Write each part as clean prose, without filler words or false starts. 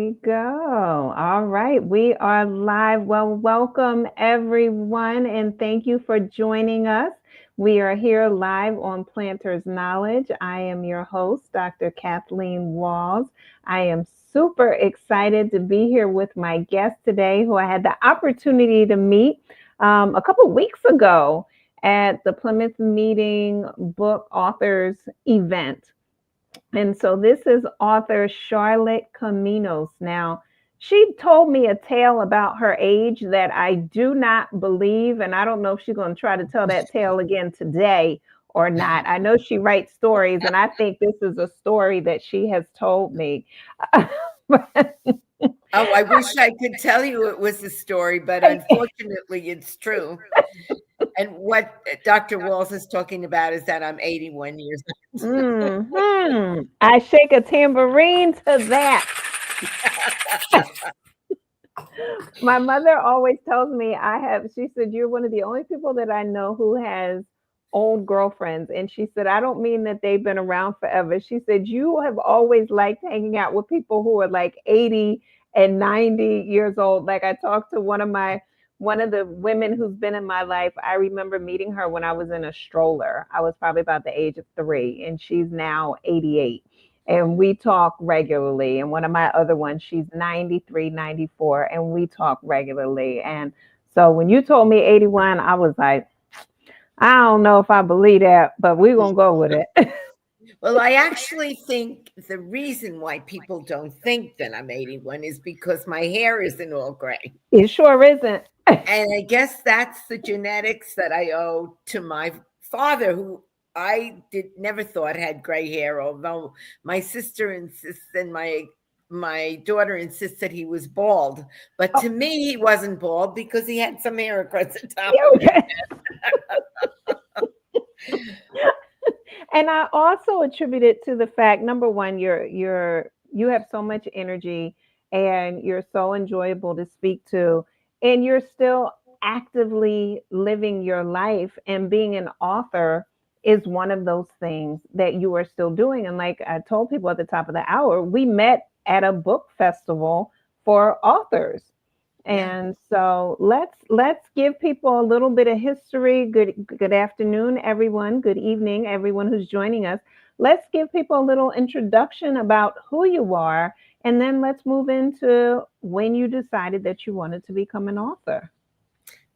we go. All right, we are live. Well, welcome everyone, and thank you for joining us. We are here live on Planters Knowledge. I am your host, Dr. Kathleen Walls. I am super excited to be here with my guest today, who I had the opportunity to meet a couple weeks ago at the Plymouth Meeting Book Authors event. And so this is author Charlotte Caminos. Now, she told me a tale about her age that I do not believe. And I don't know if she's going to try to tell that tale again today or not. I know she writes stories, and I think this is a story that she has told me. Oh, I wish I could tell you it was a story, but unfortunately, it's true. And what Dr. Walls is talking about is that I'm 81 years old. I shake a tambourine to that. My mother always tells me she said, you're one of the only people that I know who has old girlfriends. And she said, I don't mean that they've been around forever. She said, you have always liked hanging out with people who are like 80 and 90 years old. Like I talked to one of the women who's been in my life. I remember meeting her when I was in a stroller. I was probably about the age of 3, and she's now 88. And we talk regularly. And one of my other ones, she's 93, 94, and we talk regularly. And so when you told me 81, I was like, I don't know if I believe that, but we're going to go with it. Well, I actually think the reason why people don't think that I'm 81 is because my hair isn't all gray. It sure isn't. And I guess that's the genetics that I owe to my father, who I never thought had gray hair, although my sister insists and my daughter insists that he was bald. But to me, he wasn't bald because he had some hair across the top of his head. And I also attribute it to the fact, number one, you have so much energy and you're so enjoyable to speak to, and you're still actively living your life, and being an author is one of those things that you are still doing. And like I told people at the top of the hour, we met at a book festival for authors. And so let's give people a little bit of history. Good afternoon, everyone. Good evening, everyone who's joining us. Let's give people a little introduction about who you are, and then let's move into when you decided that you wanted to become an author.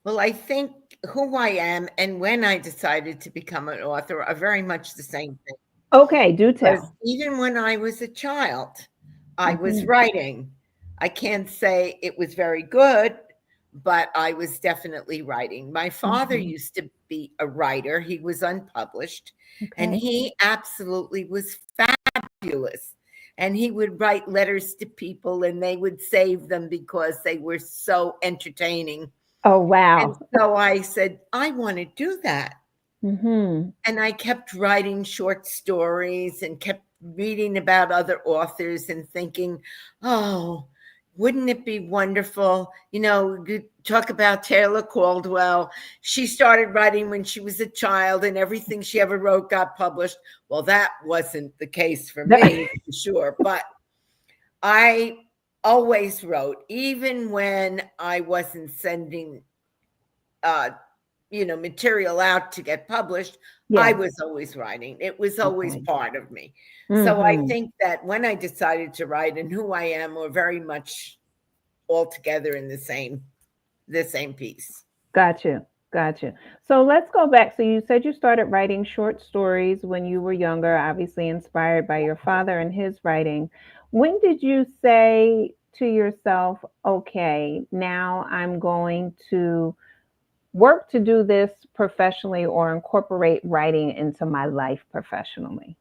Well, I think who I am and when I decided to become an author are very much the same thing. Okay, do tell. Because even when I was a child, I was writing. I can't say it was very good, but I was definitely writing. My father used to be a writer. He was unpublished, and he absolutely was fabulous. And he would write letters to people, and they would save them because they were so entertaining. Oh, wow. And so I said, I want to do that. And I kept writing short stories and kept reading about other authors and thinking, oh, wouldn't it be wonderful? You know, you talk about Taylor Caldwell. She started writing when she was a child, and everything she ever wrote got published. Well, that wasn't the case for me, for sure. But I always wrote, even when I wasn't sending material out to get published. I was always writing. It was always part of me. So I think that when I decided to write and who I am were very much all together in the same piece. Gotcha. So let's go back. So you said you started writing short stories when you were younger, obviously inspired by your father and his writing. When did you say to yourself, okay, now I'm going to work to do this professionally or incorporate writing into my life professionally?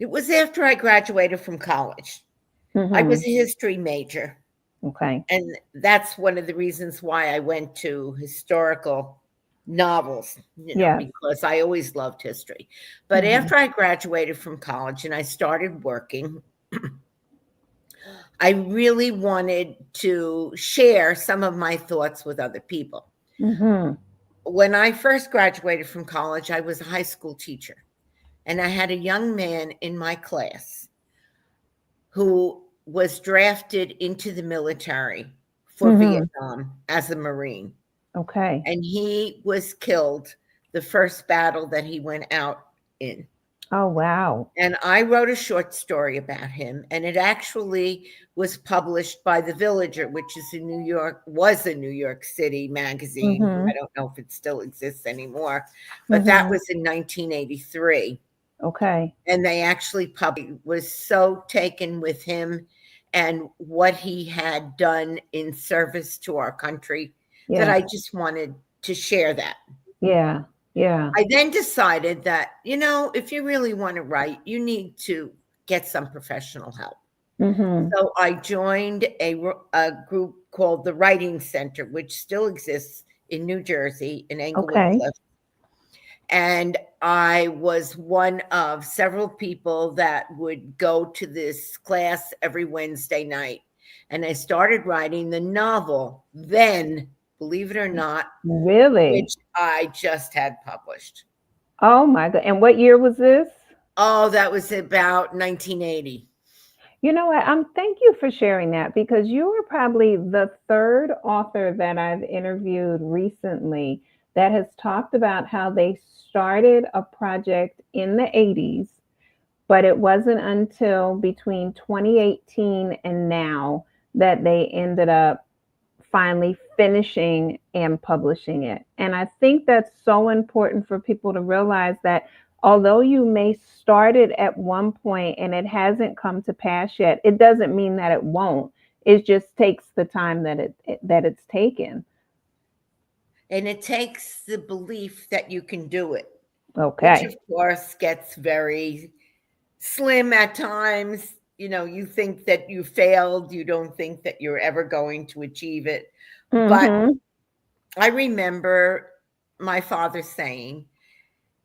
It was after I graduated from college. I was a history major. Okay. And that's one of the reasons why I went to historical novels, because I always loved history. But after I graduated from college and I started working, I really wanted to share some of my thoughts with other people. When I first graduated from college, I was a high school teacher, and I had a young man in my class who was drafted into the military for Vietnam as a Marine. Okay. And he was killed the first battle that he went out in. Oh, wow. And I wrote a short story about him, and it actually was published by The Villager, which is was a New York City magazine. I don't know if it still exists anymore, but that was in 1983. Okay. And they actually was so taken with him and what he had done in service to our country that I just wanted to share that. Yeah. Yeah. I then decided that, if you really want to write, you need to get some professional help. So I joined a group called the Writing Center, which still exists in New Jersey, in Englewood Cliffs. And I was one of several people that would go to this class every Wednesday night. And I started writing the novel then, believe it or not. Really? Which I just had published. Oh my God. And what year was this? Oh, that was about 1980. You know what? Thank you for sharing that, because you were probably the third author that I've interviewed recently that has talked about how they started a project in the 80s, but it wasn't until between 2018 and now that they ended up finally finishing and publishing it. And I think that's so important for people to realize that although you may start it at one point and it hasn't come to pass yet, it doesn't mean that it won't. It just takes the time that it's taken. And it takes the belief that you can do it. Okay. Which of course gets very slim at times. You think that you failed. You don't think that you're ever going to achieve it. But I remember my father saying,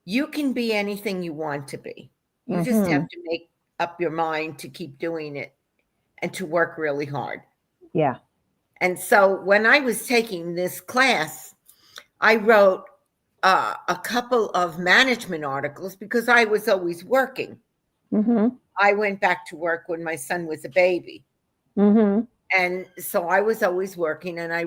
you can be anything you want to be. You just have to make up your mind to keep doing it and to work really hard. Yeah. And so when I was taking this class, I wrote a couple of management articles because I was always working. I went back to work when my son was a baby. And so I was always working, and I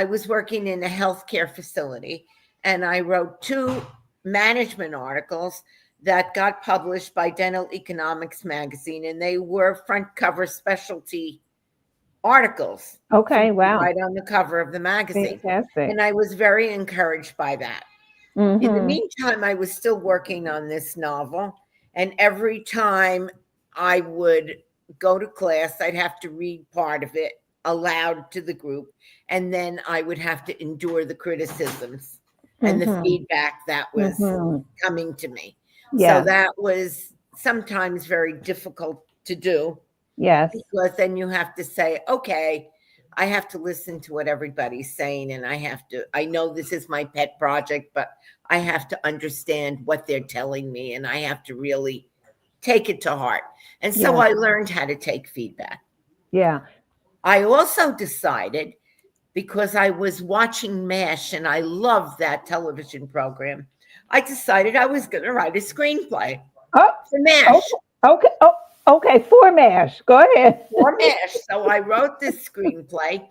was working in a healthcare facility, and I wrote 2 management articles that got published by Dental Economics magazine, and they were front cover specialty articles. Okay, wow. Right on the cover of the magazine. Fantastic. And I was very encouraged by that. In the meantime, I was still working on this novel, and every time I would go to class, I'd have to read part of it aloud to the group, and then I would have to endure the criticisms and the feedback that was coming to me. So that was sometimes very difficult to do. Yes. Because then you have to say, okay, I have to listen to what everybody's saying, and I know this is my pet project, but I have to understand what they're telling me, and I have to really take it to heart. And so I learned how to take feedback. Yeah. I also decided, because I was watching MASH and I loved that television program, I decided I was going to write a screenplay for MASH. Okay. Okay, for MASH. Go ahead. For MASH. So I wrote this screenplay,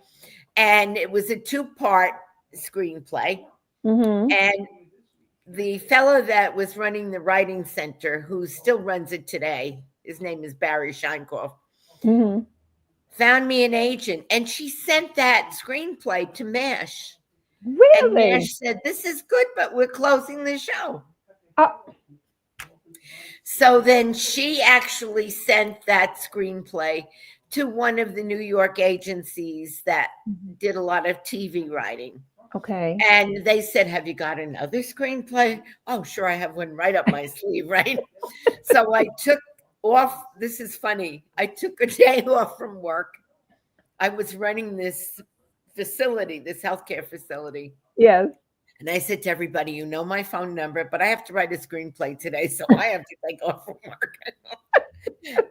and it was a 2-part screenplay. And the fellow that was running the Writing Center, who still runs it today, his name is Barry Scheinkoff, found me an agent, and she sent that screenplay to MASH. Really? And MASH said, this is good, but we're closing the show. So then she actually sent that screenplay to one of the New York agencies that did a lot of TV writing. Okay. And they said, have you got another screenplay? Oh, sure, I have one right up my sleeve, right? So I took off. This is funny. I took a day off from work. I was running this facility, this healthcare facility. Yes. And I said to everybody, you know my phone number, but I have to write a screenplay today, so I have to take off from work.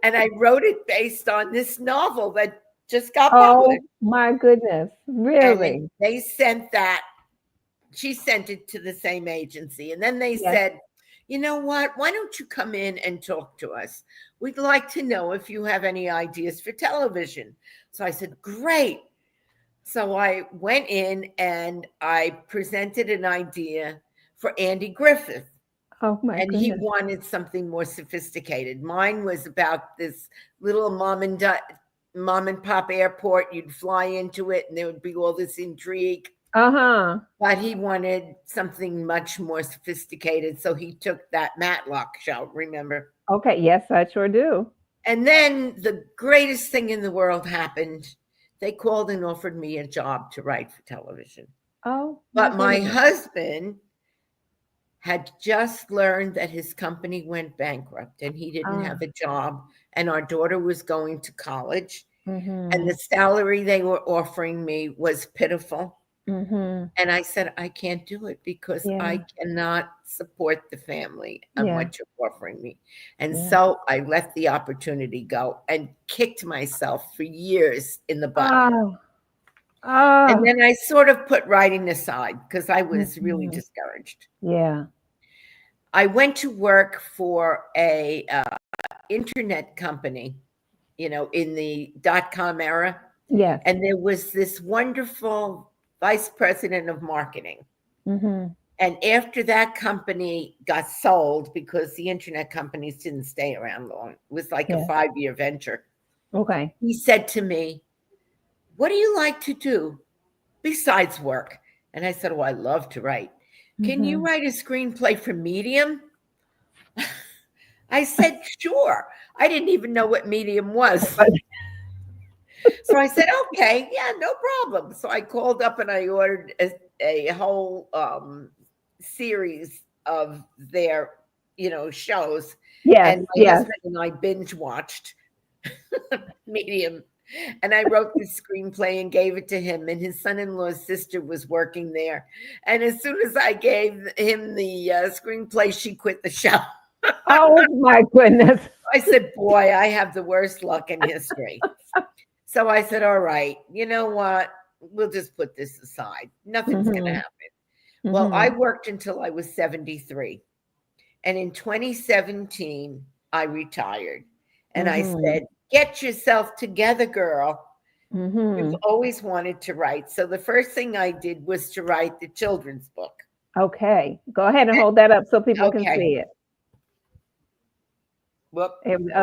And I wrote it based on this novel that just got published. Oh my goodness. Really? And they sent that. She sent it to the same agency. And then they said, you know what? Why don't you come in and talk to us? We'd like to know if you have any ideas for television. So I said, great. So I went in and I presented an idea for Andy Griffith. Oh my And he goodness. wanted something more sophisticated. Mine was about this little mom and pop airport. You'd fly into it and there would be all this intrigue. Uh-huh. But he wanted something much more sophisticated. So he took that Matlock show, remember? Okay. Yes, I sure do. And then the greatest thing in the world happened. They called and offered me a job to write for television. Oh, But my goodness. husband had just learned that his company went bankrupt and he didn't have a job. And our daughter was going to college. And the salary they were offering me was pitiful. And I said, I can't do it because I cannot support the family on what you're offering me. And so I let the opportunity go and kicked myself for years in the butt. And then I sort of put writing aside because I was really discouraged. Yeah. I went to work for a internet company, you know, in the .com era. Yes. And there was this wonderful vice president of marketing. And after that company got sold, because the internet companies didn't stay around long, it was like a 5-year venture. Okay. He said to me, what do you like to do besides work? And I said, oh, I love to write. Can you write a screenplay for Medium? I said, sure. I didn't even know what Medium was. So I said, okay, yeah, no problem. So I called up and I ordered a whole series of their, you know, shows. Yes. And my husband and I binge watched Medium. And I wrote this screenplay and gave it to him. And his son-in-law's sister was working there. And as soon as I gave him the screenplay, she quit the show. Oh my goodness. I said, boy, I have the worst luck in history. So I said, all right, you know what? We'll just put this aside. Nothing's going to happen. Well, I worked until I was 73. And in 2017, I retired. And I said, get yourself together, girl. You've always wanted to write. So the first thing I did was to write the children's book. Okay. Go ahead and hold that up so people can see it. Well,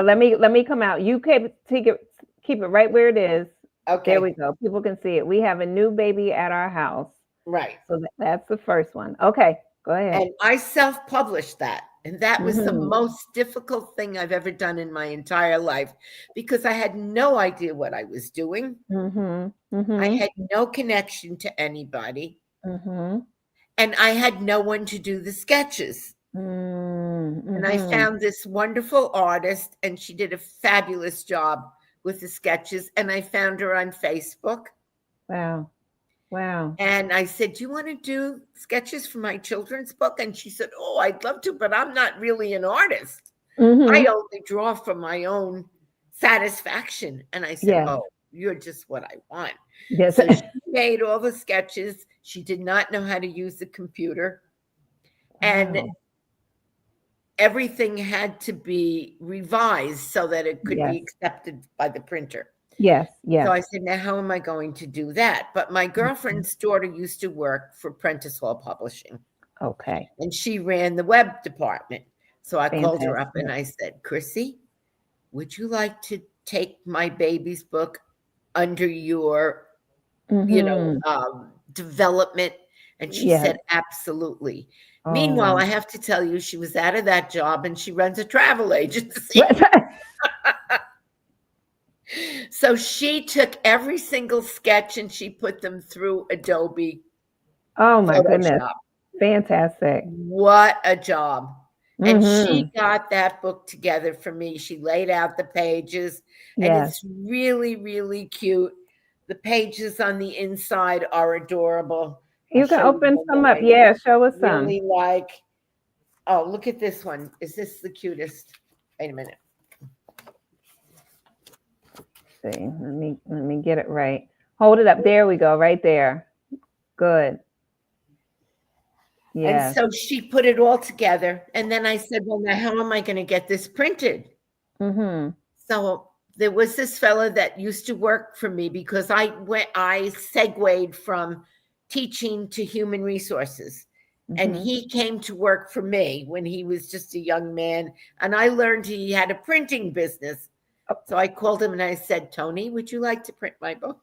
let me come out. You keep it right where it is. Okay. There we go. People can see it. We have a new baby at our house. Right. So that's the first one. Okay. Go ahead. And I self-published that. And that was the most difficult thing I've ever done in my entire life because I had no idea what I was doing. I had no connection to anybody. And I had no one to do the sketches. And I found this wonderful artist and she did a fabulous job with the sketches. And I found her on Facebook. Wow. And I said, do you want to do sketches for my children's book? And she said, oh, I'd love to, but I'm not really an artist. I only draw for my own satisfaction. And I said, oh, you're just what I want. Yes. So she made all the sketches. She did not know how to use the computer. And everything had to be revised so that it could be accepted by the printer. Yes. So I said, now how am I going to do that? But my girlfriend's daughter used to work for Prentice Hall Publishing. Okay. And she ran the web department. So I called her up and I said, Chrissy, would you like to take my baby's book under your, development? And she said, absolutely. Meanwhile, I have to tell you, she was out of that job and she runs a travel agency. So she took every single sketch and she put them through Adobe. Oh my Photoshop. Goodness. Fantastic. What a job. And she got that book together for me. She laid out the pages and it's really, really cute. The pages on the inside are adorable. You can open some up. Yeah, show us some. Really look at this one. Is this the cutest? Wait a minute. See, let me get it right. Hold it up. There we go. Right there. Good. And Yes. so she put it all together. And then I said, well, now how am I going to get this printed? Mm-hmm. So there was this fella that used to work for me because I segued from teaching to human resources. And Mm-hmm. he came to work for me when he was just a young man. And I learned he had a printing business. So I called him and I said, Tony, would you like to print my book?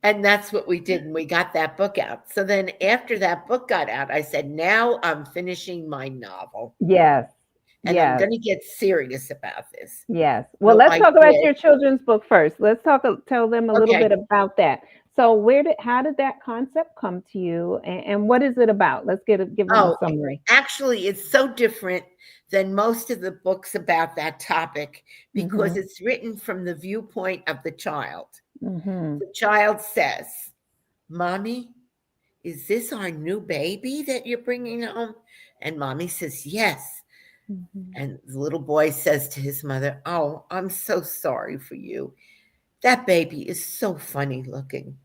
And that's what we did. And we got that book out. So then after that book got out, I said, now I'm finishing my novel. Yes. And I'm Yes. going to get serious about this. Yes. Well, So let's I talk about did. your children's book first. Let's tell them a little Okay. bit about that. So, how did that concept come to you, and what is it about? Let's give them a Oh, summary. actually, it's so different than most of the books about that topic because Mm-hmm. it's written from the viewpoint of the child. Mm-hmm. The child says, Mommy, is this our new baby that you're bringing home? And mommy says, yes. Mm-hmm. And the little boy says to his mother, oh, I'm so sorry for you. That baby is so funny looking.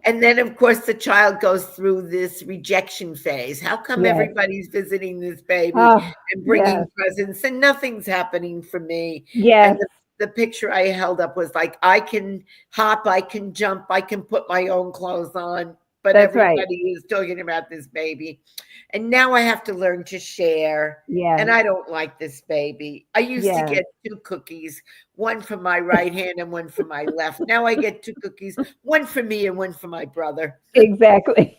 And then, of course, the child goes through this rejection phase. How come Yes. everybody's visiting this baby Oh, and yes. bringing presents and nothing's happening for me? And Yes. the picture I held up was like, I can hop, I can jump, I can put my own clothes on, but That's right. everybody is talking about this baby. And now I have to learn to share. And Yes. I don't like this baby. I used to Yes. get 2 cookies, one for my right hand and one for my left. Now I get 2 cookies, one for me and one for my brother. Exactly.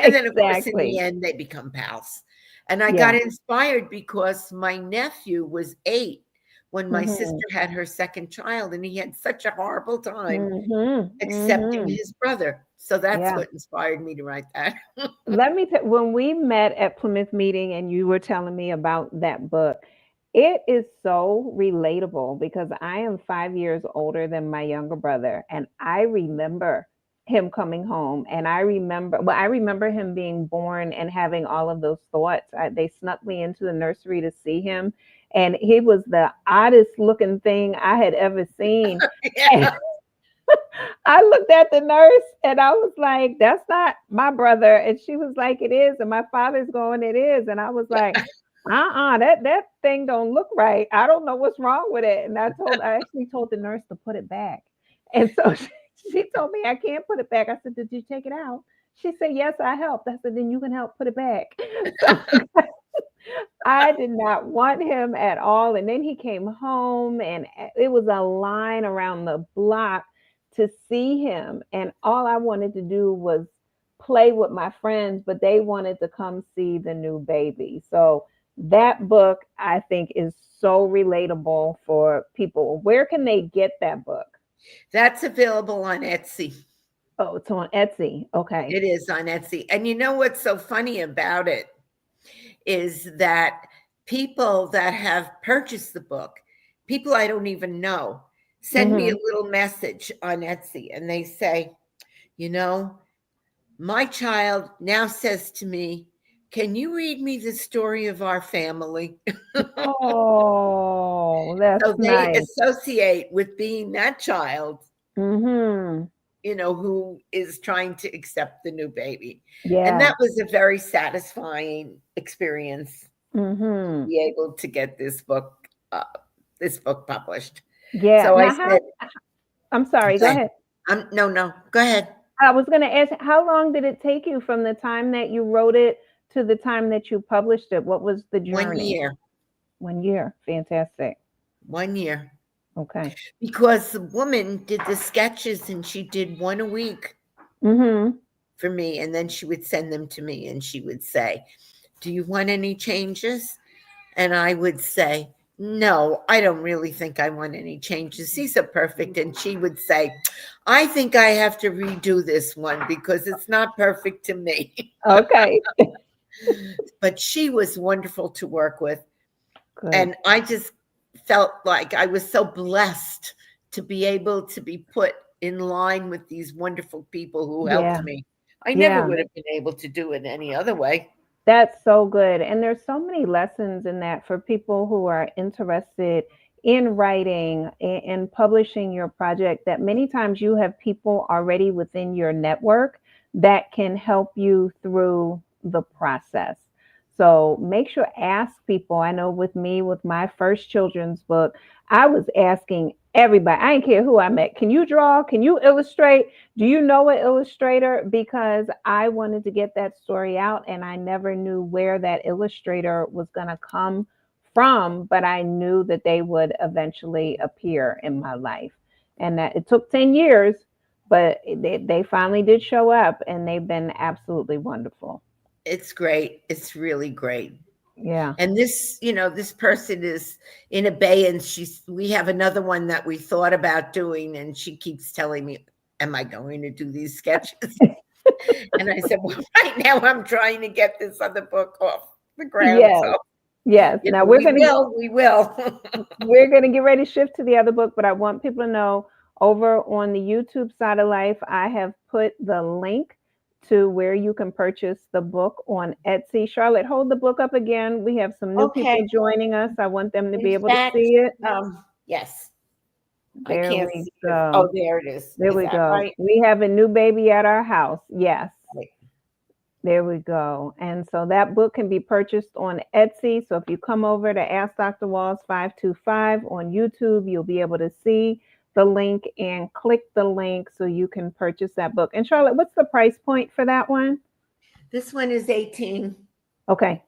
And then, of course, in the Exactly. end, they become pals. And I got Yeah. inspired because my nephew was 8 when my Mm-hmm. sister had her second child, and he had such a horrible time Mm-hmm. accepting Mm-hmm. his brother. So that's Yeah. what inspired me to write that. Let me tell when we met at Plymouth meeting and you were telling me about that book, it is so relatable because I am 5 years older than my younger brother. And I remember him coming home. And I remember him being born and having all of those thoughts. They snuck me into the nursery to see him. And he was the oddest looking thing I had ever seen. Yeah. I looked at the nurse and I was like, that's not my brother. And she was like, it is. And my father's going, it is. And I was like, that thing don't look right. I don't know what's wrong with it. And I actually told the nurse to put it back. And so she told me I can't put it back. I said, did you take it out? She said, yes, I helped. I said, then you can help put it back. So I did not want him at all. And then he came home, and it was a line around the block to see him. And all I wanted to do was play with my friends, but they wanted to come see the new baby. So that book, I think, is so relatable for people. Where can they get that book? That's available on Etsy. Oh, it's on Etsy. Okay. It is on Etsy. And you know what's so funny about it is that people that have purchased the book, people I don't even know, send me a Mm-hmm. little message on Etsy and they say, you know, my child now says to me, can you read me the story of our family? Oh, that's So they nice. associate with being that child, Mm-hmm. who is trying to accept the new baby. And Yeah. that was a very satisfying experience to Mm-hmm. be able to get this book published. Yeah. So I Now, said, I'm sorry, go okay, ahead. no, no, go ahead. I was going to ask, how long did it take you from the time that you wrote it to the time that you published it? What was the One journey? year, 1 year. Fantastic. 1 year. Okay. Because the woman did the sketches and she did one a week Mm-hmm. for me. And then she would send them to me and she would say, do you want any changes? And I would say, no, I don't really think I want any changes. These are perfect. And she would say, I think I have to redo this one because it's not perfect to me. Okay. But she was wonderful to work with. Good. And I just felt like I was so blessed to be able to be put in line with these wonderful people who helped Yeah. me. I never Yeah. would have been able to do it any other way. That's so good. And there's so many lessons in that for people who are interested in writing and publishing your project that many times you have people already within your network that can help you through the process. So make sure ask people. I know with me, with my first children's book, I was asking everybody. I didn't care who I met. Can you draw? Can you illustrate? Do you know an illustrator? Because I wanted to get that story out and I never knew where that illustrator was going to come from, but I knew that they would eventually appear in my life. And that it took 10 years, but they finally did show up and they've been absolutely wonderful. It's great. It's really great. Yeah. And this, this person is in abeyance. We have another one that we thought about doing, and she keeps telling me, am I going to do these sketches? And I said, well, right now I'm trying to get this other book off the ground. Yes. So, Yes. Now we will. We're going to get ready to shift to the other book, but I want people to know over on the YouTube side of life, I have put the link to where you can purchase the book on Etsy. Charlotte, hold the book up again. We have some new people joining us. I want them to be able to see it. Yes. There we go. Oh, there it is. There we go. Right? We have a new baby at our house. Yes. Right. There we go. And so that book can be purchased on Etsy. So if you come over to Ask Dr. Walls 525 on YouTube, you'll be able to see the link and click the link so you can purchase that book. And Charlotte, what's the price point for that one? This one is $18. Okay.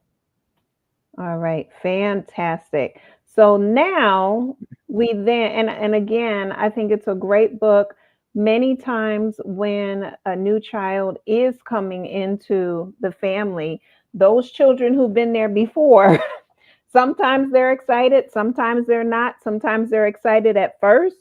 All right. Fantastic. So now we then, and again, I think it's a great book. Many times when a new child is coming into the family, those children who've been there before, sometimes they're excited, sometimes they're not, sometimes they're excited at first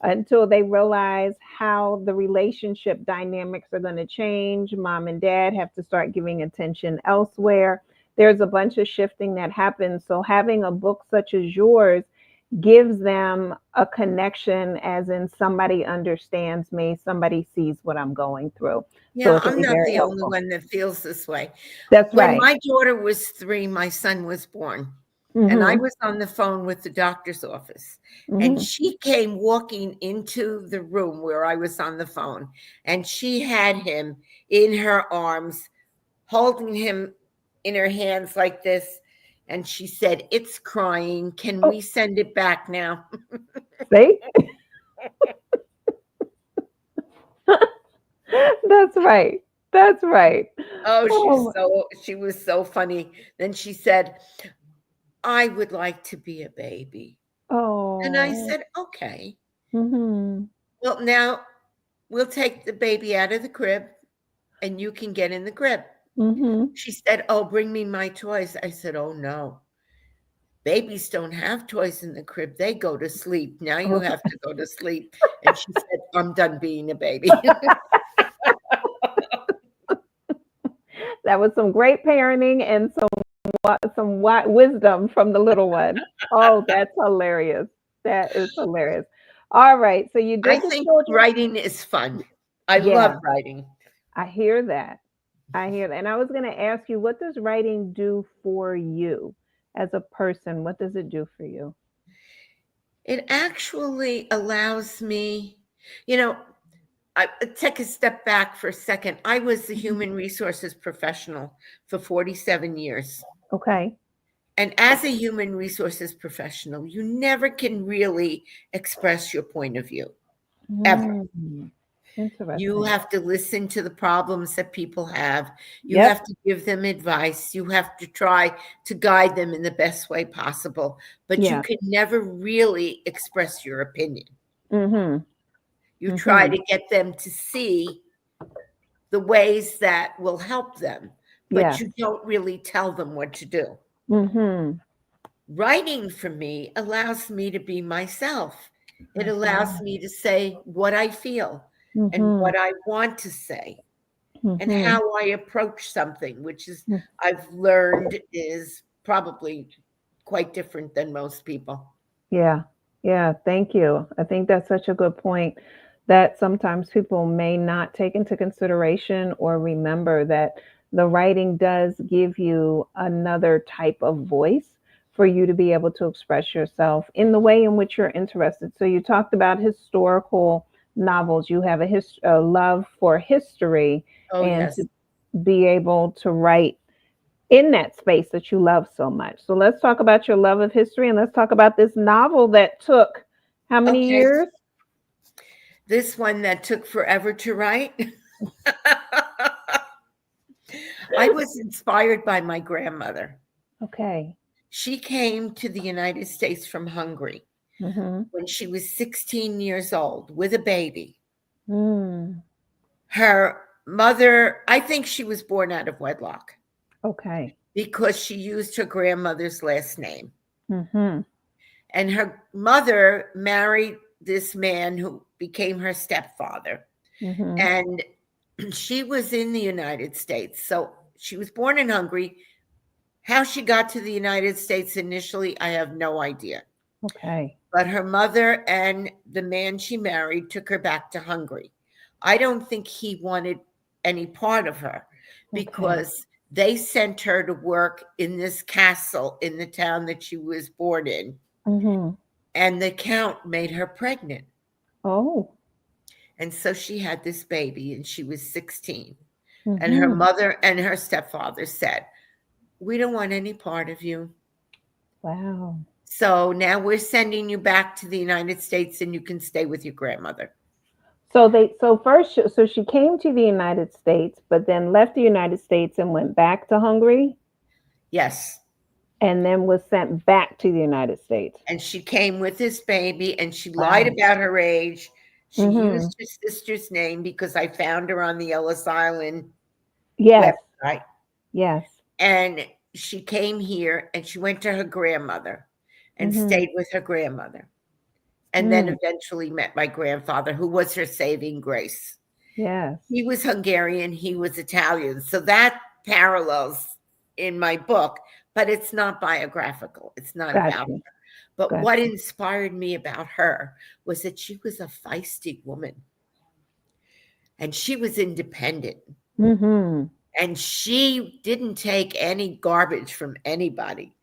until they realize how the relationship dynamics are going to change. Mom and dad have to start giving attention elsewhere. There's a bunch of shifting that happens. So having a book such as yours gives them a connection, as in somebody understands me, somebody sees what I'm going through. Yeah, so I'm not the only one that feels this way. That's right. When my daughter was 3, my son was born. Mm-hmm. And I was on the phone with the doctor's office. Mm-hmm. And she came walking into the room where I was on the phone. And she had him in her arms, holding him in her hands like this. And she said, it's crying. Can we send it back now? See? That's right. That's right. She was so funny. Then she said, I would like to be a baby. Oh. And I said, okay. Mm-hmm. Well, now we'll take the baby out of the crib and you can get in the crib. Mm-hmm. She said, oh, bring me my toys. I said, oh, no. Babies don't have toys in the crib. They go to sleep. Now you have to go to sleep. And she said, I'm done being a baby. That was some great parenting and some wisdom from the little one. Oh, that's hilarious. That is hilarious. All right. So you did. I think writing is fun. I love writing. I hear that. And I was going to ask you, what does writing do for you as a person? What does it do for you? It actually allows me, I take a step back for a second. I was a human resources professional for 47 years. Okay. And as a human resources professional, you never can really express your point of view, ever. Interesting. You have to listen to the problems that people have. You have to give them advice. You have to try to guide them in the best way possible. But you can never really express your opinion. Mm-hmm. You try to get them to see the ways that will help them, but you don't really tell them what to do. Mm-hmm. Writing for me allows me to be myself. It allows me to say what I feel and what I want to say and how I approach something, which is I've learned is probably quite different than most people. Yeah. Yeah. Thank you. I think that's such a good point that sometimes people may not take into consideration or remember that the writing does give you another type of voice for you to be able to express yourself in the way in which you're interested. So you talked about historical novels. You have a love for history, Oh, and yes. to be able to write in that space that you love so much. So let's talk about your love of history, and let's talk about this novel that took how many Okay. years? This one that took forever to write. I was inspired by my grandmother. Okay. She came to the United States from Hungary Mm-hmm. when she was 16 years old with a baby. Mm. Her mother, I think she was born out of wedlock Okay. because she used her grandmother's last name. Mm-hmm. And her mother married this man who became her stepfather. Mm-hmm. And she was in the United States. So she was born in Hungary. How she got to the United States initially, I have no idea. Okay. But her mother and the man she married took her back to Hungary. I don't think he wanted any part of her Okay. because they sent her to work in this castle in the town that she was born in. Mm-hmm. And the count made her pregnant. Oh. And so she had this baby and she was 16. And her Mm-hmm. mother and her stepfather said, "We don't want any part of you. Wow. So now we're sending you back to the United States and you can stay with your grandmother." So she came to the United States, but then left the United States and went back to Hungary, Yes. and then was sent back to the United States. And she came with this baby and she lied Wow. about her age. She Mm-hmm. used her sister's name because I found her on the Ellis Island Yes. website. Yes. And she came here and she went to her grandmother and Mm-hmm. stayed with her grandmother. And then Mm. eventually met my grandfather, who was her saving grace. Yes. He was Hungarian, he was Italian. So that parallels in my book, but it's not biographical. It's not about Gotcha. her. But what Gotcha. inspired me about her was that she was a feisty woman and she was independent Mm-hmm. and she didn't take any garbage from anybody.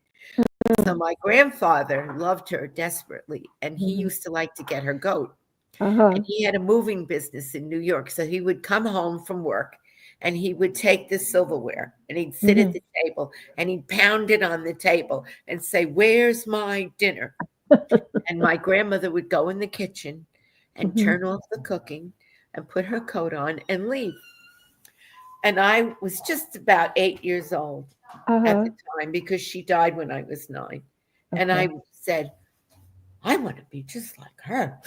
So my grandfather loved her desperately and he Mm-hmm. used to like to get her goat. Uh-huh. And he had a moving business in New York. So he would come home from work and he would take the silverware and he'd sit at Mm-hmm. the table and he'd pound it on the table and say, "Where's my dinner?" And my grandmother would go in the kitchen and Mm-hmm. turn off the cooking and put her coat on and leave. And I was just about 8 years old at Uh-huh. the time because she died when I was 9. And I Okay. said, "I want to be just like her."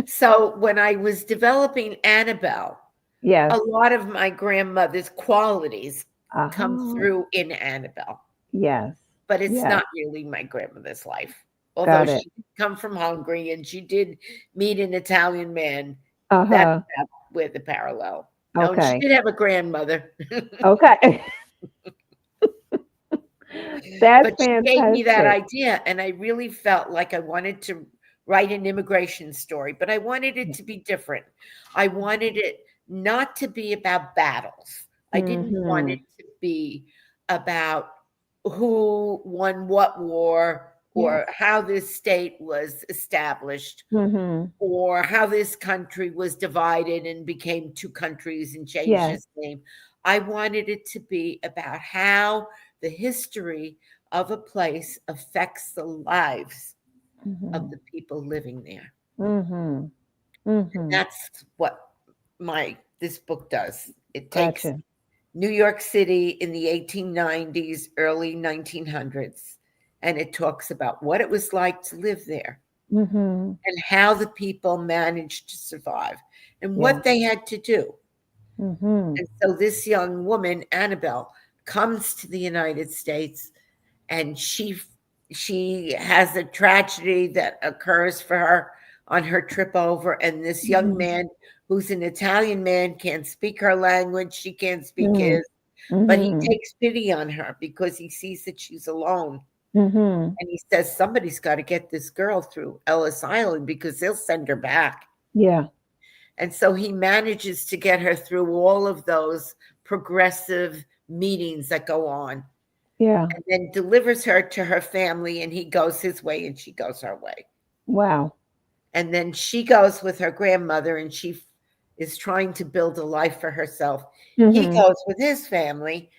So when I was developing Annabelle, Yes. a lot of my grandmother's qualities come Uh-huh. through in Annabelle, Yes. but it's Yes. not really my grandmother's life. Although Got it. she did come from Hungary and she did meet an Italian man, that's Uh-huh. where the parallel. Oh, and she Okay. did have a grandmother, Okay. That's but she gave me that fantastic. idea, and I really felt like I wanted to write an immigration story, but I wanted it to be different. I wanted it not to be about battles. I didn't want Mm-hmm. it to be about who won what war Yes. or how this state was established Mm-hmm. or how this country was divided and became two countries and changed Yes. its name. I wanted it to be about how the history of a place affects the lives of Mm-hmm. the people living there. Mm-hmm. And Mm-hmm. that's what my this book does. It takes Gotcha. New York City in the 1890s, early 1900s, and it talks about what it was like to live there Mm-hmm. and how the people managed to survive and Yes. what they had to do. Mm-hmm. And so this young woman, Annabelle, comes to the United States and she has a tragedy that occurs for her on her trip over. And this young Mm-hmm. man, who's an Italian man, can't speak her language, she can't speak Mm-hmm. his, but he Mm-hmm. takes pity on her because he sees that she's alone. Mm-hmm. And he says, "Somebody's got to get this girl through Ellis Island because they'll send her back." Yeah. And so he manages to get her through all of those progressive meetings that go on, Yeah. and then delivers her to her family, and he goes his way and she goes her way. Wow. And then she goes with her grandmother, and she is trying to build a life for herself. He Mm-hmm. goes with his family,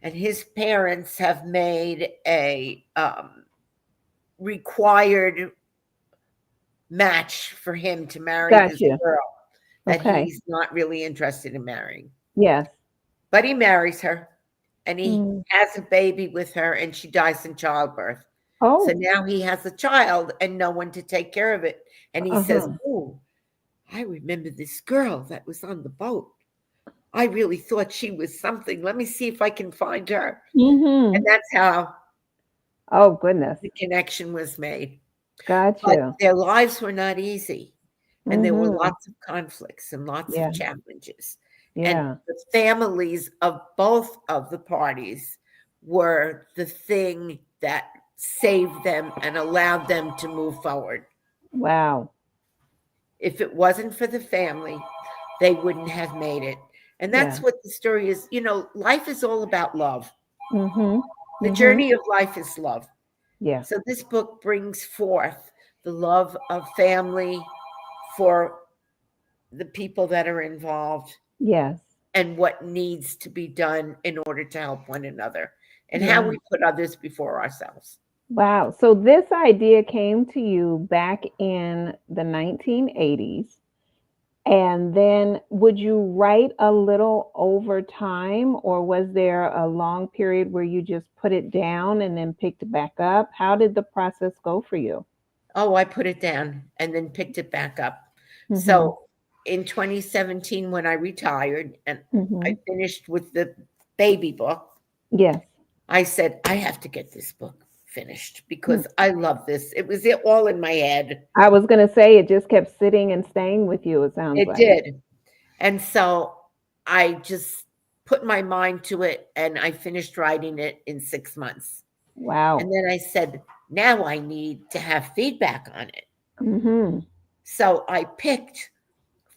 and his parents have made a required match for him to marry this Gotcha. girl that Okay. he's not really interested in marrying. Yes. But he marries her, and he Mm. has a baby with her, and she dies in childbirth. So Oh. now he has a child and no one to take care of it. And he says, Uh-huh. "Oh, I remember this girl that was on the boat. I really thought she was something. Let me see if I can find her." And Mm-hmm. that's how Oh, goodness. the connection was made. But Gotcha. their lives were not easy. And there were Mm-hmm. lots of conflicts and lots of Yeah. challenges. And Yeah. the families of both of the parties were the thing that saved them and allowed them to move forward. Wow. If it wasn't for the family, they wouldn't have made it. And Yeah. that's what the story is. Life is all about love. Mm-hmm. The Mm-hmm. journey of life is love. Yeah. So this book brings forth the love of family for the people that are involved Yes. and what needs to be done in order to help one another and how Yeah. we put others before ourselves. Wow. So this idea came to you back in the 1980s. And then would you write a little over time, or was there a long period where you just put it down and then picked it back up? How did the process go for you? Oh, I put it down and then picked it back up. Mm-hmm. So in 2017, when I retired and I Mm-hmm. finished with the baby book, Yes. I said, I have to get this book finished Mm. because I love this. It was all in my head. I was going to say it just kept sitting and staying with you, it sounds It like. did. And so I just put my mind to it and I finished writing it in 6 months. And Wow. then I said, now I need to have feedback on it. Mm-hmm. So I picked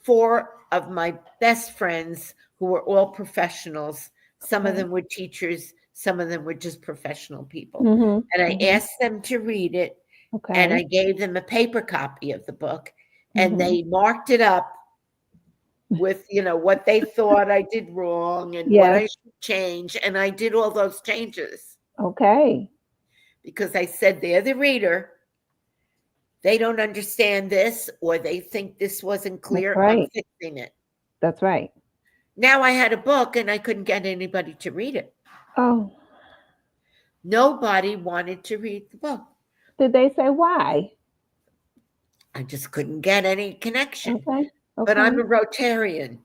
4 of my best friends who were all professionals. Some of Okay. them were teachers, some of them were just professional people. Mm-hmm. And I Mm-hmm. asked them to read it, and Okay. I gave them a paper copy of the book, and Mm-hmm. they marked it up with what they thought I did wrong and what I Yes. should change, and I did all those changes Okay. because I said they're the reader. They don't understand this, or they think this wasn't That's clear. I'm right. fixing it. That's right. Now I had a book and I couldn't get anybody to read it. Oh, Nobody wanted to read the book. did they say why? I just couldn't get any connection. Okay. But I'm Okay. a Rotarian.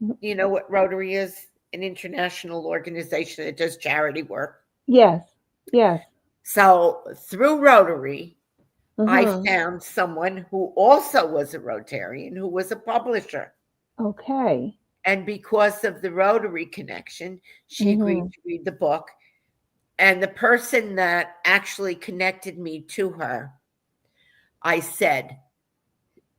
Mm. You know what Rotary is? An international organization that does charity work. Yes. Yes. So through Rotary, I Uh-huh. found someone who also was a Rotarian, who was a publisher. Okay. And because of the Rotary connection, she agreed Mm-hmm. to read the book. And the person that actually connected me to her, I said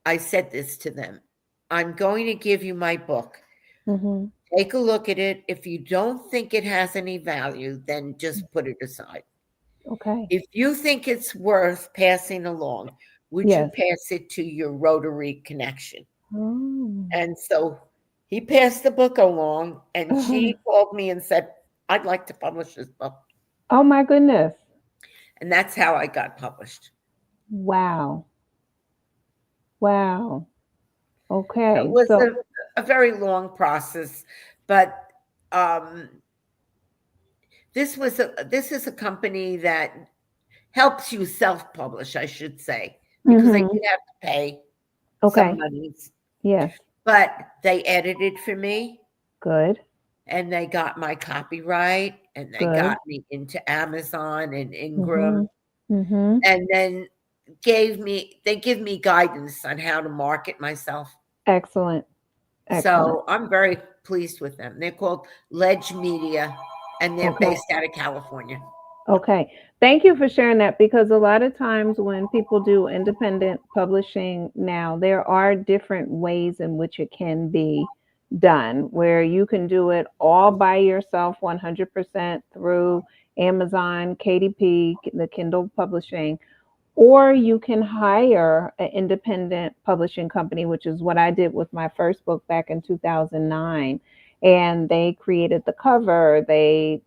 this to them. I'm going to give you my book. Mm-hmm. Take a look at it. If you don't think it has any value, then just put it aside. Okay. If you think it's worth passing along, would you Yes. pass it to your Rotary connection? Oh. And so he passed the book along, and Uh-huh. she called me and said, I'd like to publish this book. Oh my goodness. And that's how I got published. Wow. Wow. So it Okay. was So, a very long process, but um, this is a company that helps you self-publish, I should say, because I mm-hmm. did have to pay some Okay. monies, Yes. but they edited for me Good. and they got my copyright and they Good. got me into Amazon and Mm-hmm. Ingram, Mm-hmm. and then they give me guidance on how to market myself. Excellent. Excellent. So I'm very pleased with them. They're called Ledge Media, and they're Okay. based out of California. Okay. Thank you for sharing that, because a lot of times when people do independent publishing now, there are different ways in which it can be done, where you can do it all by yourself 100% through Amazon, KDP, the Kindle publishing, or you can hire an independent publishing company, which is what I did with my first book back in 2009. And they created the cover. I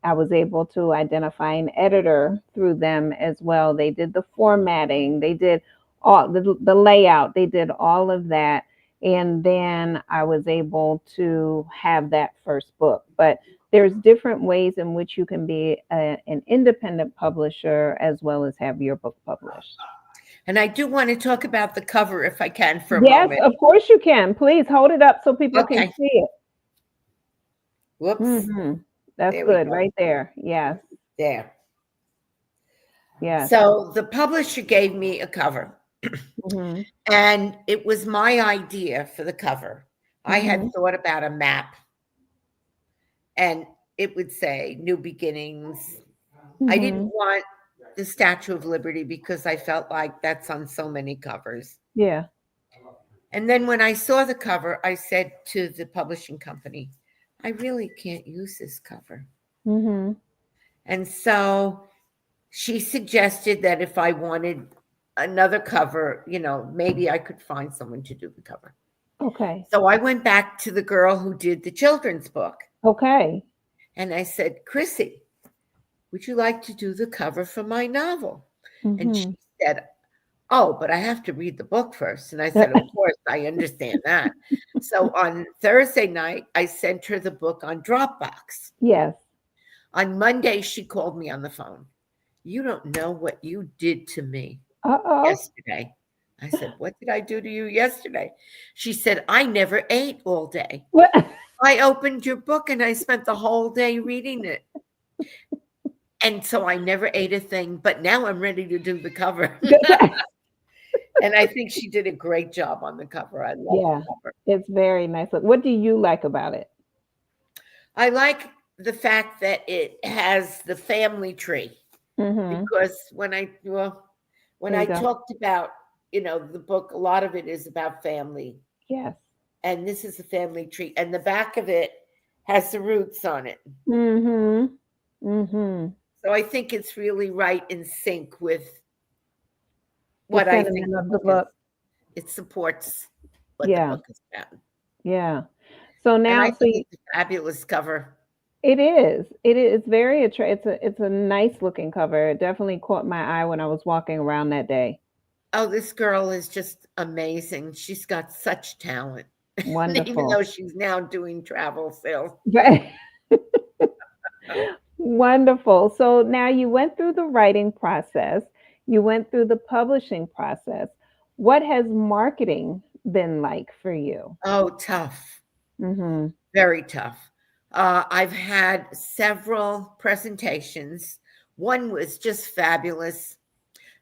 was able to identify an editor through them as well. They did the formatting. They did all the layout. They did all of that. And then I was able to have that first book. But there's different ways in which you can be an independent publisher as well as have your book published. And I do want to talk about the cover if I can for a Yes, moment. of course you can. Please hold it up so people can Okay. see it. Whoops. That's There we good go. right there. Yes. There. Yes. So the publisher gave me a cover. Mhm. And it was my idea for the cover. I had Mhm. thought about a map, and it would say New Beginnings. I didn't Mhm. want the Statue of Liberty because I felt like that's on so many covers. Yeah. And then when I saw the cover, I said to the publishing company, I really can't use this cover. Mhm. And so she suggested that if I wanted another cover, maybe I could find someone to do the cover. Okay. So I went back to the girl who did the children's book. Okay. And I said, Chrissy, would you like to do the cover for my novel? And she Mhm. said, oh, but I have to read the book first. And I said, of course, I understand that. So on Thursday night, I sent her the book on Dropbox. Yes. On Monday, she called me on the phone. You don't know what you did to me yesterday. I said, what did I do to you yesterday? She said, I never ate all day. What? I opened your book and I spent the whole day reading it. And so I never ate a thing, but now I'm ready to do the cover. And I think she did a great job on the cover. I love the cover. It's very nice. What do you like about it? I like the fact that it has the family tree. Mhm. Because when I talked about, the book, a lot of it is about family. Yes. And this is a family tree. And the back of it has the roots on it. Mhm. Mhm. So I think it's really right in sync with The what I think sentiment the of the book is. book. It supports what the Yeah. book is about. Yeah. So And now, I think it's a fabulous cover. it is. It is very it's a nice looking cover. It definitely caught my eye when I was walking around that day. Oh, this girl is just amazing. She's got such talent. Even Wonderful. though she's now doing travel sales. Right. Wonderful. So now you went through the writing process, you went through the publishing process. What has marketing been like for you? Oh, tough. Mhm. Very tough. I've had several presentations. One was just fabulous.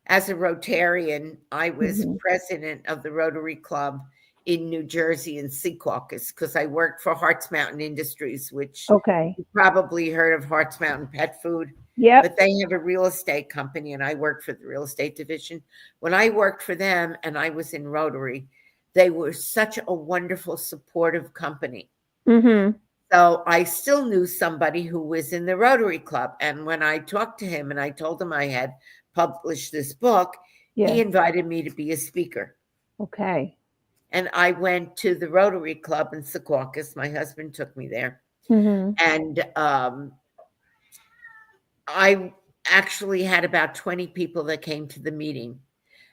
As a Rotarian, I was Mhm. president of the Rotary Club in New Jersey in Secaucus because I worked for Harts Mountain Industries, which Okay. you probably heard of Harts Mountain Pet Food. Yep. But they have a real estate company, and I worked for the real estate division. When I worked for them and I was in Rotary, they were such a wonderful, supportive company. Mhm. So I still knew somebody who was in the Rotary Club. And when I talked to him and I told him I had published this book, he Yes. invited me to be a speaker. Okay. And I went to the Rotary Club in Secaucus. My husband took me there. Mhm. And I actually had about 20 people that came to the meeting.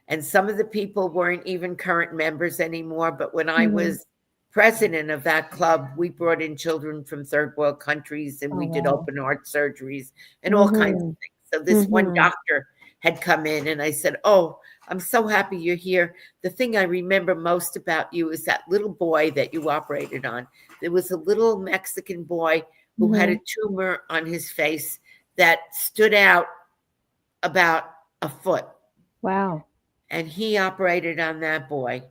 And some of the people weren't even current members anymore. But when I Mhm. was president of that club, we brought in children from third world countries and Oh, we did wow. open heart surgeries and all kinds of Mhm. things. So this one Mhm. doctor had come in and I said, oh, I'm so happy you're here. The thing I remember most about you is that little boy that you operated on. There was a little Mexican boy who had a Mhm. tumor on his face that stood out about a foot. Wow. And he operated on that boy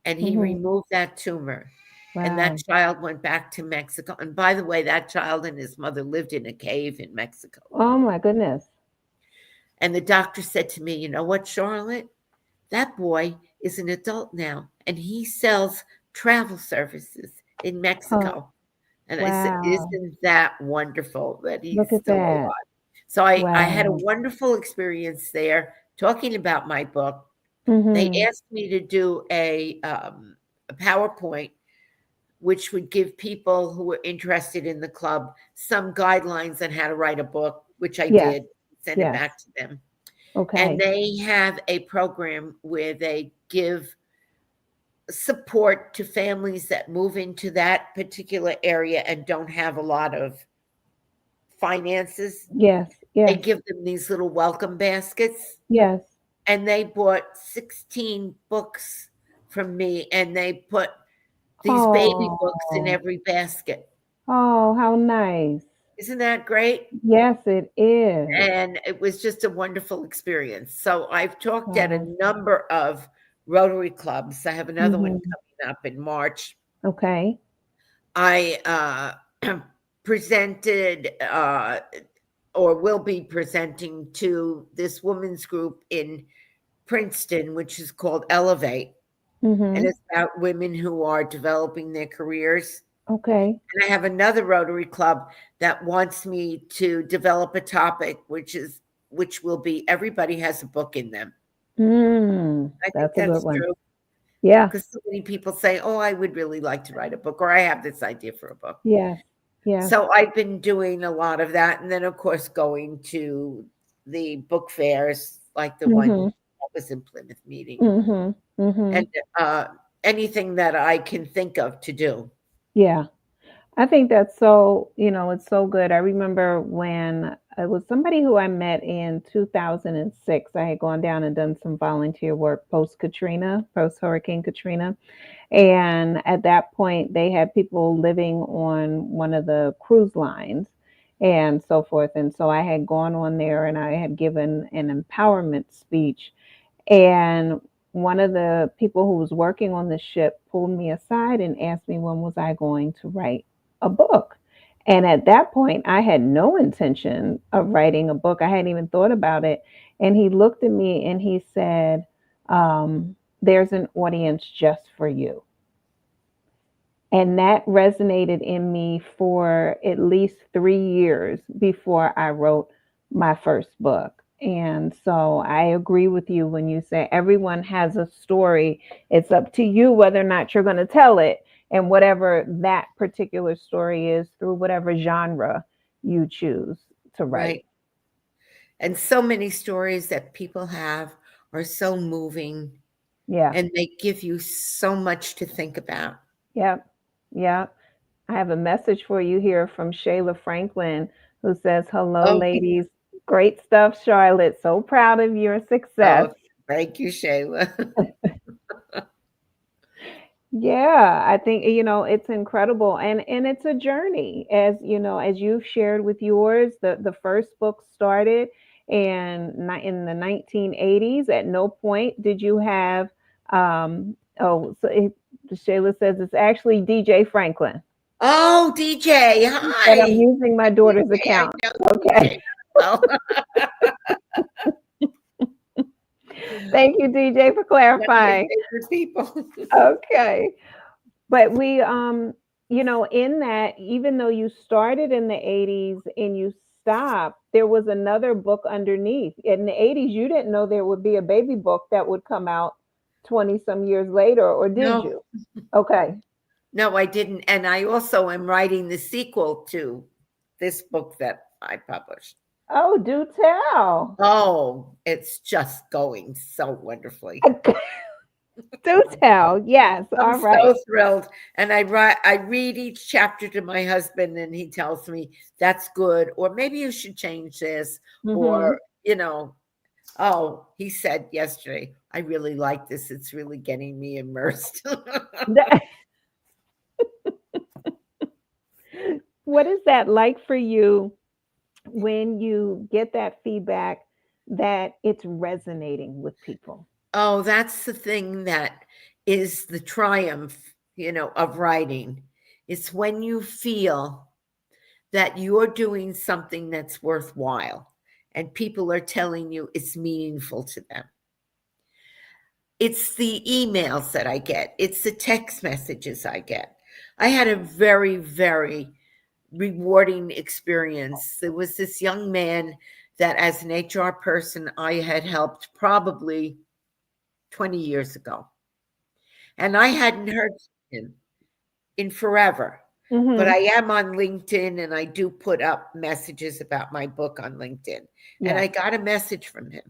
and he Mhm. removed that tumor. And that Wow. child went back to Mexico. And by the way, that child and his mother lived in a cave in Mexico. Oh my goodness. And the doctor said to me, you know what, Charlotte? That boy is an adult now and he sells travel services in Oh, Mexico. And I said, wow. isn't that wonderful that he's Look at still that. alive? So I had a Wow. wonderful experience there talking about my book. They Mm-hmm. asked me to do a PowerPoint, which would give people who were interested in the club some guidelines on how to write a book, which I Yes. did, send it Yes. back to them. And Okay. they have a program where they give support to families that move into that particular area and don't have a lot of finances. Yes. They Yes. give them these little welcome baskets, Yes. and they bought 16 books from me, and they put these baby books in Oh. every basket. Oh, how nice. Isn't that great? Yes, it is. And it was just a wonderful experience. So I've talked at a Wow. number of Rotary clubs. I have another one Mm-hmm. coming up in March. Okay. I presented or will be presenting to this women's group in Princeton, which is called Elevate. And Mm-hmm. it's about women who are developing their careers. Okay. And I have another Rotary Club that wants me to develop a topic, which will be everybody has a book in them. I think That's a good that's one. true Yeah. because so many people say, "Oh, I would really like to write a book," or "I have this idea for a book." Yes. Yes. So I've been doing a lot of that, and then of course going to the book fairs, like the one Mm-hmm. that was in Plymouth meeting, Mm-hmm. Mm-hmm. and anything that I can think of to do. Yeah. I think that's so, it's so good. I remember when it was somebody who I met in 2006. I had gone down and done some volunteer work post Katrina, post Hurricane Katrina. And at that point, they had people living on one of the cruise lines and so forth. And so I had gone on there and I had given an empowerment speech. And one of the people who was working on the ship pulled me aside and asked me when was I going to write a book. And at that point, I had no intention of writing a book. I hadn't even thought about it. And he looked at me and he said, there's an audience just for you. And that resonated in me for at least 3 years before I wrote my first book. And so I agree with you when you say everyone has a story. It's up to you whether or not you're going to tell it, and whatever that particular story is through whatever genre you choose to write. Right. And so many stories that people have are so moving Yeah. and they give you so much to think about. Yep. Yep. I have a message for you here from Shayla Franklin, who says, hello, Oh, ladies. Great stuff, Charlotte. So proud of your success. oh, thank you, Shayla. Yeah, I think it's incredible, and it's a journey, as as you've shared with yours. The first book started in the 1980s. At no point did you have Shayla says it's actually DJ Franklin, Oh, DJ, but I'm hi. using my daughter's DJ, I account. know Okay. DJ well. Thank you, DJ, for One of my clarifying. favorite people. Okay. But we, in that, even though you started in the 80s and you stopped, there was another book underneath. In the 80s, you didn't know there would be a baby book that would come out 20 some years later, or did No, you? Okay. no, I didn't. And I also am writing the sequel to this book that I published. Oh, do tell. Oh, it's just going so wonderfully. Do tell. Yes. I'm All right. so thrilled. And I read each chapter to my husband and he tells me that's good, or maybe you should change this, Mm-hmm. or, you know, oh, he said yesterday, I really like this. It's really getting me immersed. What is that like for you when you get that feedback that it's resonating with people? Oh, that's the thing that is the triumph, of writing. It's when you feel that you're doing something that's worthwhile and people are telling you it's meaningful to them. It's the emails that I get, it's the text messages I get. I had a very, very rewarding experience. There was this young man that, as an HR person, I had helped probably 20 years ago. And I hadn't heard from him in forever. But I am on LinkedIn and I do put up messages about my book on LinkedIn. And I got a message from him.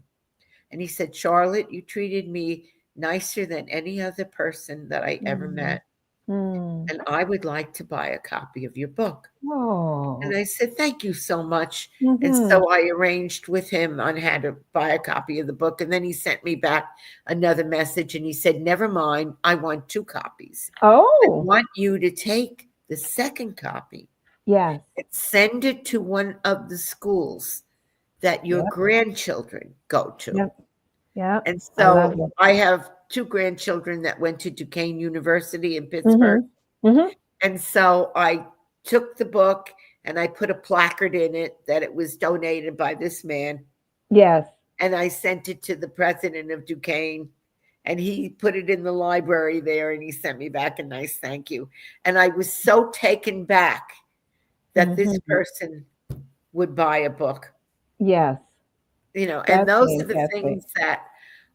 And he said, Charlotte, you treated me nicer than any other person that I ever met. And I would like to buy a copy of your book. And I said, thank you so much. And so I arranged with him on how to buy a copy of the book. And then he sent me back another message and he said, never mind, I want 2 copies. I want you to take the second copy. And send it to one of the schools that your grandchildren go to. And so I have 2 grandchildren that went to Duquesne University in Pittsburgh. And so I took the book and I put a placard in it that it was donated by this man. And I sent it to the president of Duquesne and he put it in the library there and he sent me back a nice thank you. And I was so taken back that this person would buy a book. You know, and those are the things that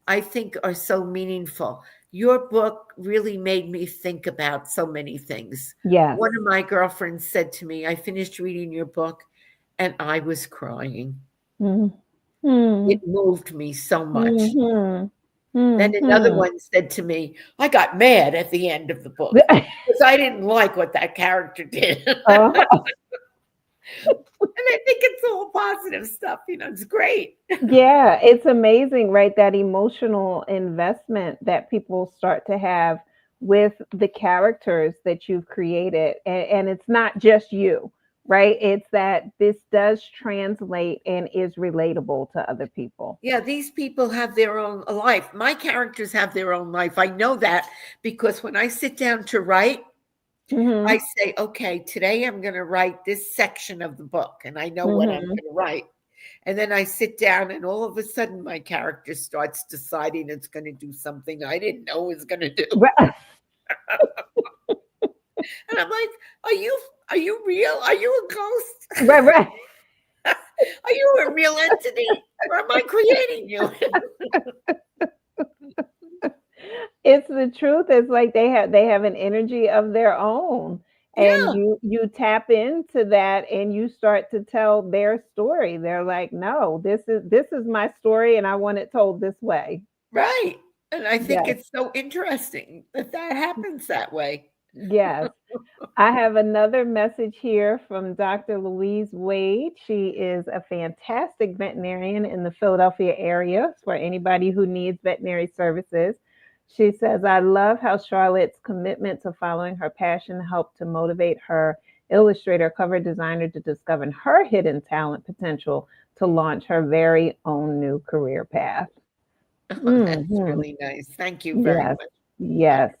I think are so meaningful. Your book really made me think about so many things. One of my girlfriends said to me, I finished reading your book and I was crying. It moved me so much. Then another one said to me, I got mad at the end of the book because I didn't like what that character did. And I think it's all positive stuff. You know, it's great. It's amazing, right? That emotional investment that people start to have with the characters that you've created. And it's not just you, right? It's that this does translate and is relatable to other people. Yeah, these people have their own life. My characters have their own life. I know that because when I sit down to write, I say, okay, today I'm going to write this section of the book and I know what I'm going to write. And then I sit down and all of a sudden my character starts deciding it's going to do something I didn't know it was going to do. And I'm like, are you real? Are you a ghost? Right. Are you a real entity or am I creating you? It's the truth. It's like they have an energy of their own. And you tap into that and you start to tell their story. They're like, no, this is my story and I want it told this way. Right. And I think it's so interesting that happens that way. Yes. I have another message here from Dr. Louise Wade. She is a fantastic veterinarian in the Philadelphia area for anybody who needs veterinary services. She says, I love how Charlotte's commitment to following her passion helped to motivate her illustrator, cover designer to discover her hidden talent potential to launch her very own new career path. That's really nice. Thank you very much. Yes.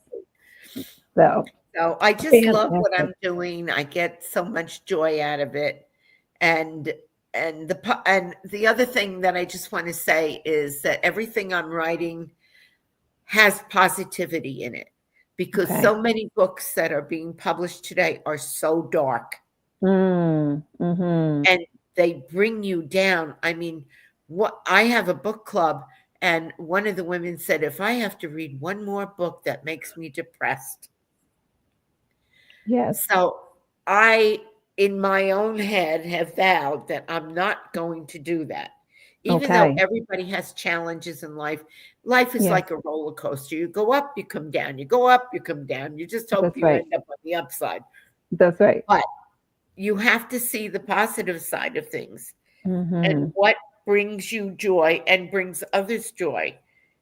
So I just love what I'm doing. I get so much joy out of it. And the other thing that I just want to say is that everything I'm writing has positivity in it because so many books that are being published today are so dark and they bring you down. I mean, I have a book club and one of the women said, if I have to read one more book that makes me depressed. So I, in my own head, have vowed that I'm not going to do that. Even though everybody has challenges in life, life is like a roller coaster. You go up, you come down. You go up, you come down. You just hope you end up on the upside. That's right. But you have to see the positive side of things and what brings you joy and brings others joy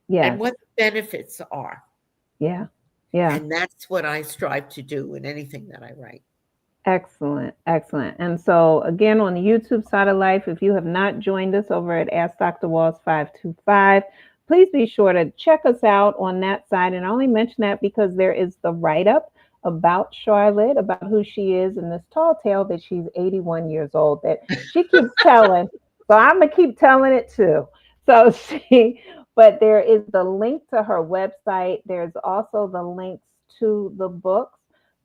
and what the benefits are. And that's what I strive to do in anything that I write. Excellent. And so again, on the YouTube side of life, if you have not joined us over at Ask Dr. Walls 525, please be sure to check us out on that side. And I only mention that because there is the write-up about Charlotte, about who she is in this tall tale that she's 81 years old that she keeps telling. So I'm going to keep telling it too. But there is the link to her website. There's also the links to the books.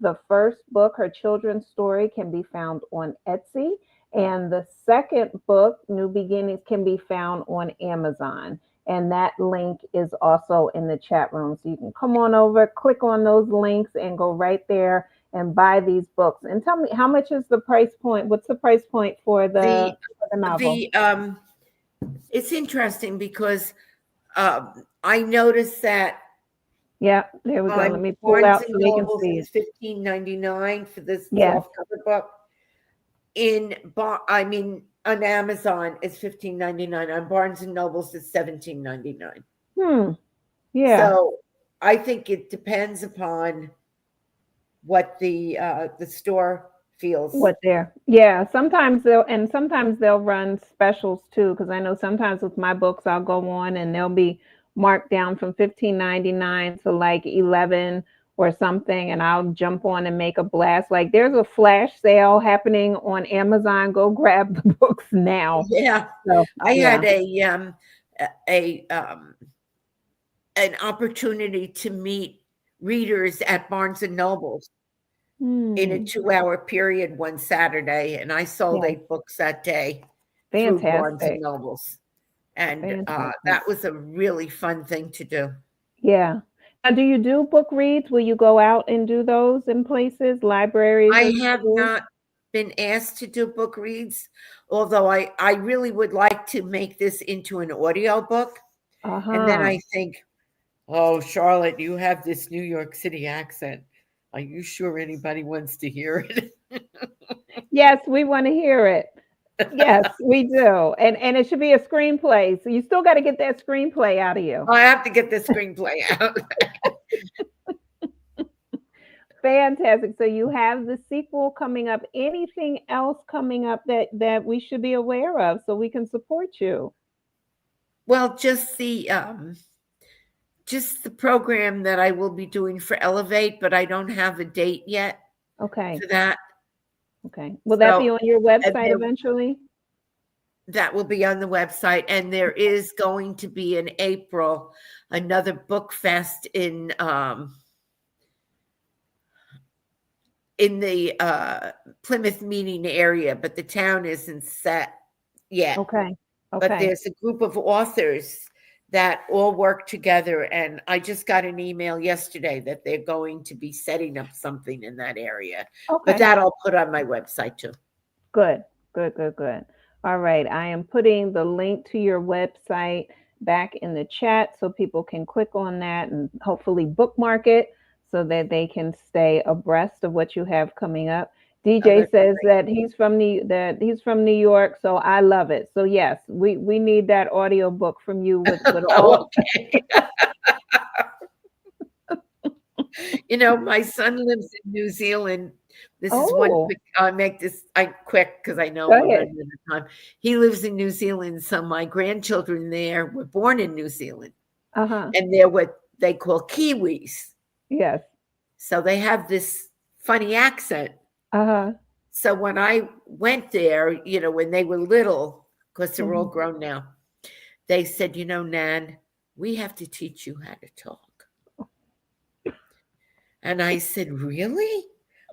The first book, her children's story, can be found on Etsy. And the second book, New Beginnings, can be found on Amazon. And that link is also in the chat room. So you can come on over, click on those links, and go right there and buy these books. And tell me, how much is the price point? What's the price point for The the novel? it's interesting because I noticed that Yeah, there we go. Let on me pull Barnes out and so they can Nobles see it. it's $15.99 for this Yeah. soft cover book. On Amazon it's $15.99. On Barnes and Nobles it's $17.99. Yeah. So I think it depends upon what the store feels. What there? Yeah. Sometimes they'll run specials too. Because I know sometimes with my books, I'll go on and they'll be marked down from 15.99 to like 11 or something, and I'll jump on and make a blast. Like there's a flash sale happening on Amazon. Go grab the books now. Yeah, So I yeah. had a an opportunity to meet readers at Barnes and Nobles in a 2-hour period one Saturday, and I sold Yeah. 8 books that day through Barnes and Fantastic. Nobles. And Fantastic. that was a really fun thing to do. Yeah. Now, do you do book reads? Will you go out and do those in places, libraries I or have schools? not been asked to do book reads, although I really would like to make this into an audio book. And then I think, oh, Charlotte, you have this New York City accent. Are you sure anybody wants to hear it? Yes, we want to hear it. Yes, we do. And it should be a screenplay. So you still got to get that screenplay out of you. I have to get the screenplay out. Fantastic. So you have the sequel coming up. Anything else coming up that we should be aware of so we can support you? Well, just the program that I will be doing for Elevate, but I don't have a date yet Okay. for that. Okay. Will that be on your website eventually? That will be on the website. And there is going to be in April another book fest in the Plymouth Meeting area, but the town isn't set yet. Okay. But there's a group of authors that all work together. And I just got an email yesterday that they're going to be setting up something in that area. Okay. But that I'll put on my website too. Good. All right. I am putting the link to your website back in the chat so people can click on that and hopefully bookmark it so that they can stay abreast of what you have coming up. DJ says that he's from New York, so I love it. So yes, we need that audio book from you with all. Okay. My son lives in New Zealand. This is one quick. I'll make this quick because I know we're running out of time. He lives in New Zealand, so my grandchildren there were born in New Zealand, and they're what they call Kiwis. Yes. So they have this funny accent. So when I went there, when they were little, because they're all grown now, they said, Nan, we have to teach you how to talk. And I said, really?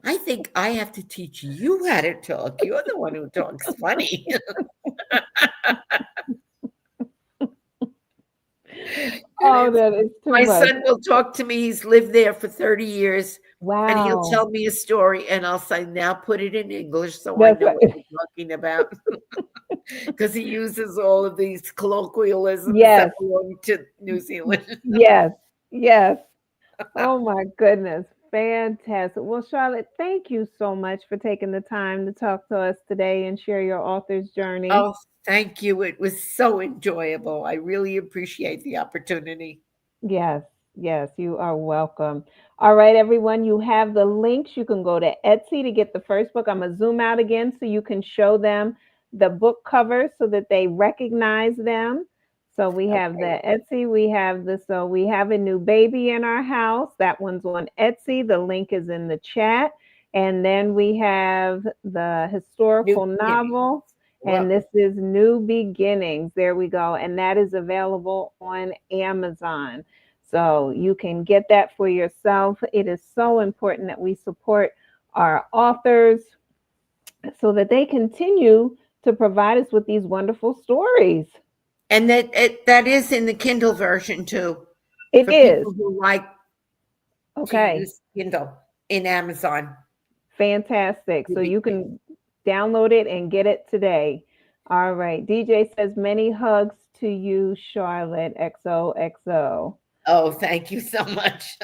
I think I have to teach you how to talk. You're the one who talks funny. That is too much. My son will talk to me. He's lived there for 30 years. Wow. And he'll tell me a story and I'll say, now put it in English so I know what you're talking about. Because he uses all of these colloquialisms that belong to New Zealand. Yes. Oh my goodness. Fantastic. Well, Charlotte, thank you so much for taking the time to talk to us today and share your author's journey. Oh, thank you. It was so enjoyable. I really appreciate the opportunity. Yes, you are welcome. All right, everyone, you have the links. You can go to Etsy to get the first book. I'm going to zoom out again so you can show them the book covers so that they recognize them. So we have the Etsy, we have we have a new baby in our house. That one's on Etsy. The link is in the chat. And then we have the historical novel. And this is New Beginnings. There we go. And that is available on Amazon. So you can get that for yourself. It is so important that we support our authors so that they continue to provide us with these wonderful stories. And that is in the Kindle version too, It for is. people who like to Okay. use Kindle in Amazon. Fantastic. So you can download it and get it today. All right. DJ says many hugs to you, Charlotte. XOXO. Oh, thank you so much.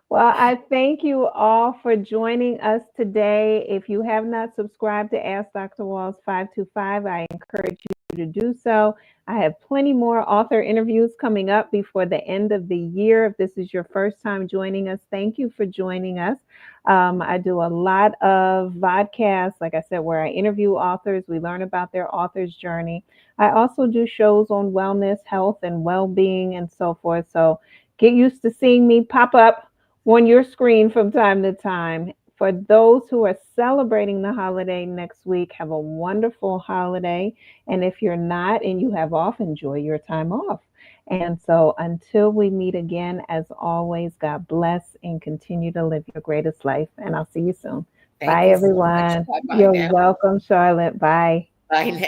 Well, I thank you all for joining us today. If you have not subscribed to Ask Dr. Walls 525, I encourage you to do so. I have plenty more author interviews coming up before the end of the year. If this is your first time joining us, thank you for joining us. I do a lot of vodcasts, like I said, where I interview authors. We learn about their author's journey. I also do shows on wellness, health, and well-being, and so forth. So get used to seeing me pop up on your screen from time to time. For those who are celebrating the holiday next week, have a wonderful holiday. And if you're not and you have off, enjoy your time off. And so until we meet again, as always, God bless and continue to live your greatest life. And I'll see you soon. Thank Bye, you so much. everyone. Bye-bye You're now. welcome, Charlotte. Bye. Bye now.